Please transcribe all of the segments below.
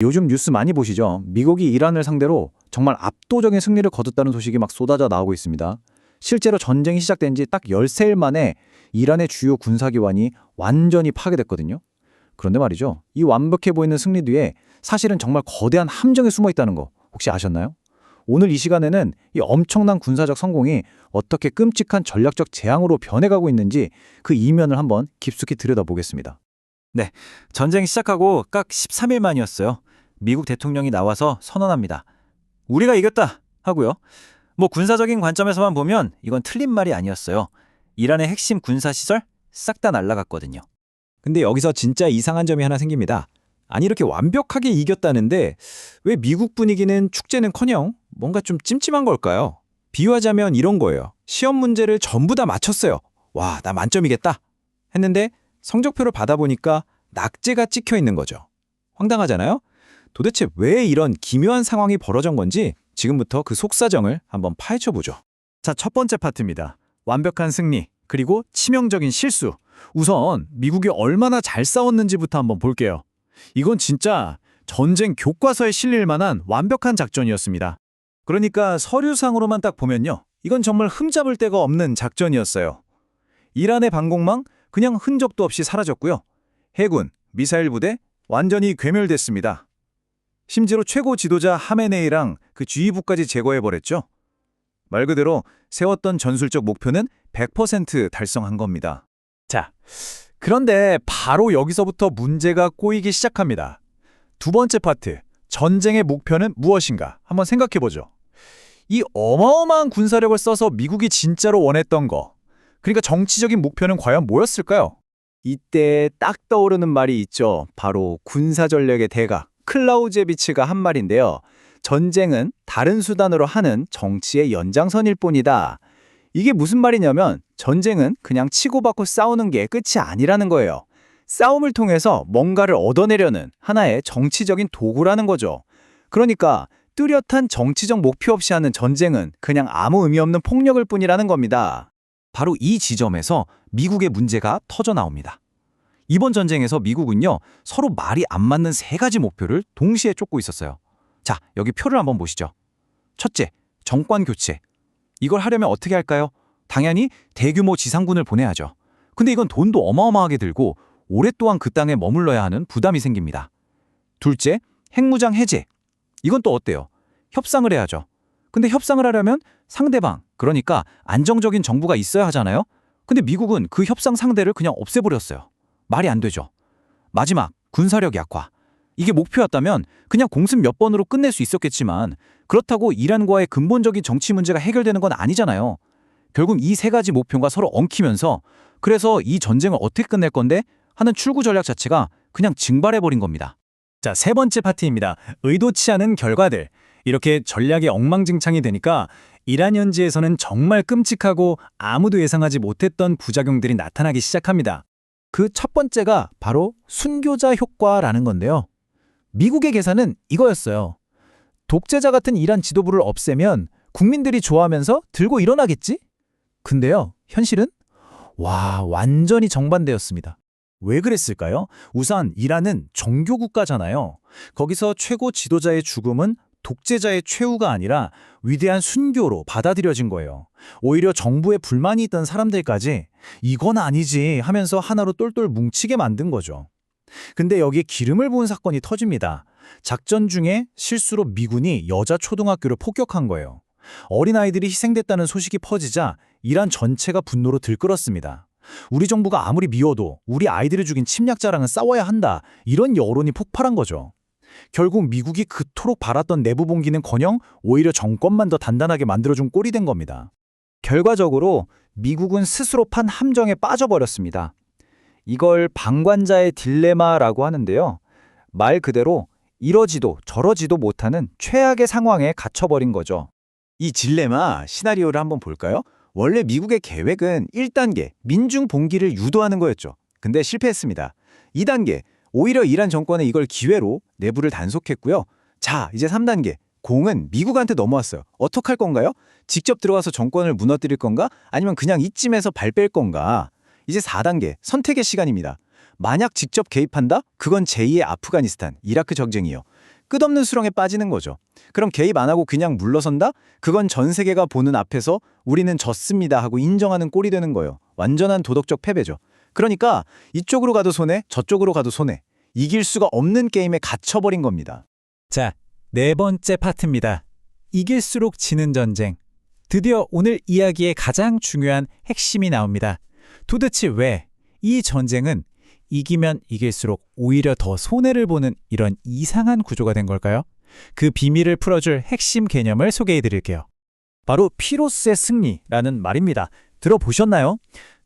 요즘 뉴스 많이 보시죠? 미국이 이란을 상대로 정말 압도적인 승리를 거뒀다는 소식이 막 쏟아져 나오고 있습니다. 실제로 전쟁이 시작된 지 딱 13일 만에 이란의 주요 군사기관이 완전히 파괴됐거든요. 그런데 말이죠. 이 완벽해 보이는 승리 뒤에 사실은 정말 거대한 함정이 숨어 있다는 거 혹시 아셨나요? 오늘 이 시간에는 이 엄청난 군사적 성공이 어떻게 끔찍한 전략적 재앙으로 변해가고 있는지 그 이면을 한번 깊숙이 들여다보겠습니다. 네, 전쟁 시작하고 딱 13일 만이었어요. 미국 대통령이 나와서 선언합니다. 우리가 이겼다 하고요. 뭐 군사적인 관점에서만 보면 이건 틀린 말이 아니었어요. 이란의 핵심 군사시설 싹 다 날아갔거든요. 근데 여기서 진짜 이상한 점이 하나 생깁니다. 아니 이렇게 완벽하게 이겼다는데 왜 미국 분위기는 축제는커녕 뭔가 좀 찜찜한 걸까요? 비유하자면 이런 거예요. 시험 문제를 전부 다 맞췄어요. 와, 나 만점이겠다. 했는데 성적표를 받아보니까 낙제가 찍혀 있는 거죠. 황당하잖아요? 도대체 왜 이런 기묘한 상황이 벌어진 건지 지금부터 그 속사정을 한번 파헤쳐보죠. 자, 첫 번째 파트입니다. 완벽한 승리, 그리고 치명적인 실수. 우선 미국이 얼마나 잘 싸웠는지부터 한번 볼게요. 이건 진짜 전쟁 교과서에 실릴 만한 완벽한 작전이었습니다. 그러니까 서류상으로만 딱 보면요. 이건 정말 흠잡을 데가 없는 작전이었어요. 이란의 방공망 그냥 흔적도 없이 사라졌고요. 해군, 미사일 부대 완전히 괴멸됐습니다. 심지어 최고 지도자 하메네이랑 그 주의부까지 제거해버렸죠. 말 그대로 세웠던 전술적 목표는 100% 달성한 겁니다. 자, 그런데 바로 여기서부터 문제가 꼬이기 시작합니다. 두 번째 파트, 전쟁의 목표는 무엇인가? 한번 생각해보죠. 이 어마어마한 군사력을 써서 미국이 진짜로 원했던 거, 그러니까 정치적인 목표는 과연 뭐였을까요? 이때 딱 떠오르는 말이 있죠. 바로 군사전략의 대가, 클라우제비츠가 한 말인데요. 전쟁은 다른 수단으로 하는 정치의 연장선일 뿐이다. 이게 무슨 말이냐면 전쟁은 그냥 치고받고 싸우는 게 끝이 아니라는 거예요. 싸움을 통해서 뭔가를 얻어내려는 하나의 정치적인 도구라는 거죠. 그러니까 뚜렷한 정치적 목표 없이 하는 전쟁은 그냥 아무 의미 없는 폭력일 뿐이라는 겁니다. 바로 이 지점에서 미국의 문제가 터져 나옵니다. 이번 전쟁에서 미국은요, 서로 말이 안 맞는 세 가지 목표를 동시에 쫓고 있었어요. 자, 여기 표를 한번 보시죠. 첫째, 정권 교체. 이걸 하려면 어떻게 할까요? 당연히 대규모 지상군을 보내야죠. 근데 이건 돈도 어마어마하게 들고 오랫동안 그 땅에 머물러야 하는 부담이 생깁니다. 둘째, 핵무장 해제. 이건 또 어때요? 협상을 해야죠. 근데 협상을 하려면 상대방, 그러니까 안정적인 정부가 있어야 하잖아요. 근데 미국은 그 협상 상대를 그냥 없애버렸어요. 말이 안 되죠. 마지막, 군사력 약화. 이게 목표였다면 그냥 공습 몇 번으로 끝낼 수 있었겠지만 그렇다고 이란과의 근본적인 정치 문제가 해결되는 건 아니잖아요. 결국 이 세 가지 목표가 서로 엉키면서 그래서 이 전쟁을 어떻게 끝낼 건데 하는 출구 전략 자체가 그냥 증발해버린 겁니다. 자, 세 번째 파트입니다. 의도치 않은 결과들. 이렇게 전략이 엉망진창이 되니까 이란 현지에서는 정말 끔찍하고 아무도 예상하지 못했던 부작용들이 나타나기 시작합니다. 그 첫 번째가 바로 순교자 효과라는 건데요. 미국의 계산은 이거였어요. 독재자 같은 이란 지도부를 없애면 국민들이 좋아하면서 들고 일어나겠지? 근데요, 현실은? 완전히 정반대였습니다. 왜 그랬을까요? 우선 이란은 종교 국가잖아요. 거기서 최고 지도자의 죽음은 독재자의 최후가 아니라 위대한 순교로 받아들여진 거예요. 오히려 정부에 불만이 있던 사람들까지 이건 아니지 하면서 하나로 똘똘 뭉치게 만든 거죠. 근데 여기에 기름을 부은 사건이 터집니다. 작전 중에 실수로 미군이 여자 초등학교를 폭격한 거예요. 어린아이들이 희생됐다는 소식이 퍼지자 이란 전체가 분노로 들끓었습니다. 우리 정부가 아무리 미워도 우리 아이들을 죽인 침략자랑은 싸워야 한다. 이런 여론이 폭발한 거죠. 결국 미국이 그토록 바랐던 내부 봉기는커녕 오히려 정권만 더 단단하게 만들어준 꼴이 된 겁니다. 결과적으로 미국은 스스로 판 함정에 빠져버렸습니다. 이걸 방관자의 딜레마라고 하는데요. 말 그대로 이러지도 저러지도 못하는 최악의 상황에 갇혀버린 거죠. 이 딜레마 시나리오를 한번 볼까요? 원래 미국의 계획은 1단계 민중 봉기를 유도하는 거였죠. 근데 실패했습니다. 2단계 오히려 이란 정권은 이걸 기회로 내부를 단속했고요. 자, 이제 3단계 공은 미국한테 넘어왔어요. 어떡할 건가요? 직접 들어가서 정권을 무너뜨릴 건가? 아니면 그냥 이쯤에서 발 뺄 건가? 이제 4단계 선택의 시간입니다. 만약 직접 개입한다? 그건 제2의 아프가니스탄, 이라크 전쟁이요. 끝없는 수렁에 빠지는 거죠. 그럼 개입 안 하고 그냥 물러선다? 그건 전 세계가 보는 앞에서 우리는 졌습니다 하고 인정하는 꼴이 되는 거예요. 완전한 도덕적 패배죠. 그러니까 이쪽으로 가도 손해, 저쪽으로 가도 손해. 이길 수가 없는 게임에 갇혀버린 겁니다. 자, 네 번째 파트입니다. 이길수록 지는 전쟁. 드디어 오늘 이야기의 가장 중요한 핵심이 나옵니다. 도대체 왜 이 전쟁은 이기면 이길수록 오히려 더 손해를 보는 이런 이상한 구조가 된 걸까요? 그 비밀을 풀어줄 핵심 개념을 소개해 드릴게요. 바로 피로스의 승리라는 말입니다. 들어보셨나요?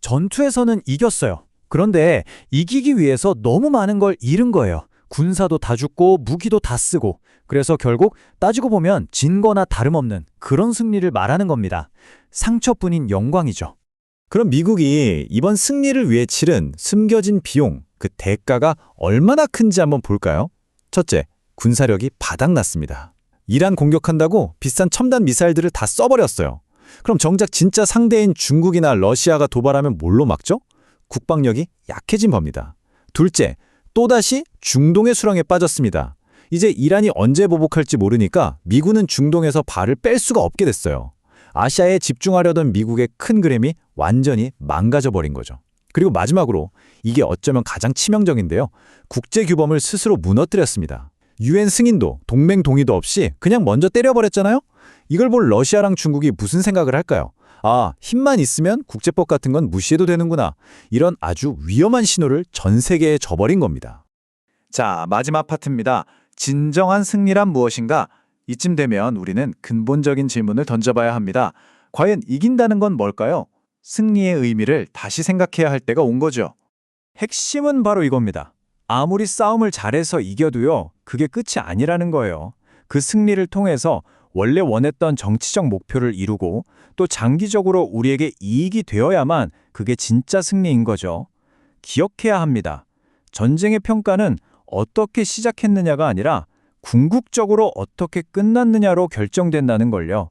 전투에서는 이겼어요. 그런데 이기기 위해서 너무 많은 걸 잃은 거예요. 군사도 다 죽고 무기도 다 쓰고. 그래서 결국 따지고 보면 진 거나 다름없는 그런 승리를 말하는 겁니다. 상처뿐인 영광이죠. 그럼 미국이 이번 승리를 위해 치른 숨겨진 비용, 그 대가가 얼마나 큰지 한번 볼까요? 첫째, 군사력이 바닥났습니다. 이란 공격한다고 비싼 첨단 미사일들을 다 써버렸어요. 그럼 정작 진짜 상대인 중국이나 러시아가 도발하면 뭘로 막죠? 국방력이 약해진 겁니다. 둘째, 또다시 중동의 수렁에 빠졌습니다. 이제 이란이 언제 보복할지 모르니까 미군은 중동에서 발을 뺄 수가 없게 됐어요. 아시아에 집중하려던 미국의 큰 그림이 완전히 망가져버린 거죠. 그리고 마지막으로 이게 어쩌면 가장 치명적인데요. 국제규범을 스스로 무너뜨렸습니다. UN 승인도 동맹 동의도 없이 그냥 먼저 때려버렸잖아요? 이걸 볼 러시아랑 중국이 무슨 생각을 할까요? 아, 힘만 있으면 국제법 같은 건 무시해도 되는구나. 이런 아주 위험한 신호를 전 세계에 줘버린 겁니다. 자, 마지막 파트입니다. 진정한 승리란 무엇인가? 이쯤 되면 우리는 근본적인 질문을 던져봐야 합니다. 과연 이긴다는 건 뭘까요? 승리의 의미를 다시 생각해야 할 때가 온 거죠. 핵심은 바로 이겁니다. 아무리 싸움을 잘해서 이겨도요, 그게 끝이 아니라는 거예요. 그 승리를 통해서 원래 원했던 정치적 목표를 이루고 또 장기적으로 우리에게 이익이 되어야만 그게 진짜 승리인 거죠. 기억해야 합니다. 전쟁의 평가는 어떻게 시작했느냐가 아니라 궁극적으로 어떻게 끝났느냐로 결정된다는 걸요.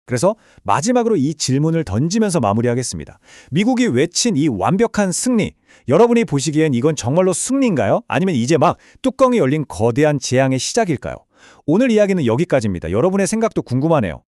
그래서 마지막으로 이 질문을 던지면서 마무리하겠습니다. 미국이 외친 이 완벽한 승리, 여러분이 보시기엔 이건 정말로 승리인가요? 아니면 이제 막 뚜껑이 열린 거대한 재앙의 시작일까요? 오늘 이야기는 여기까지입니다. 여러분의 생각도 궁금하네요.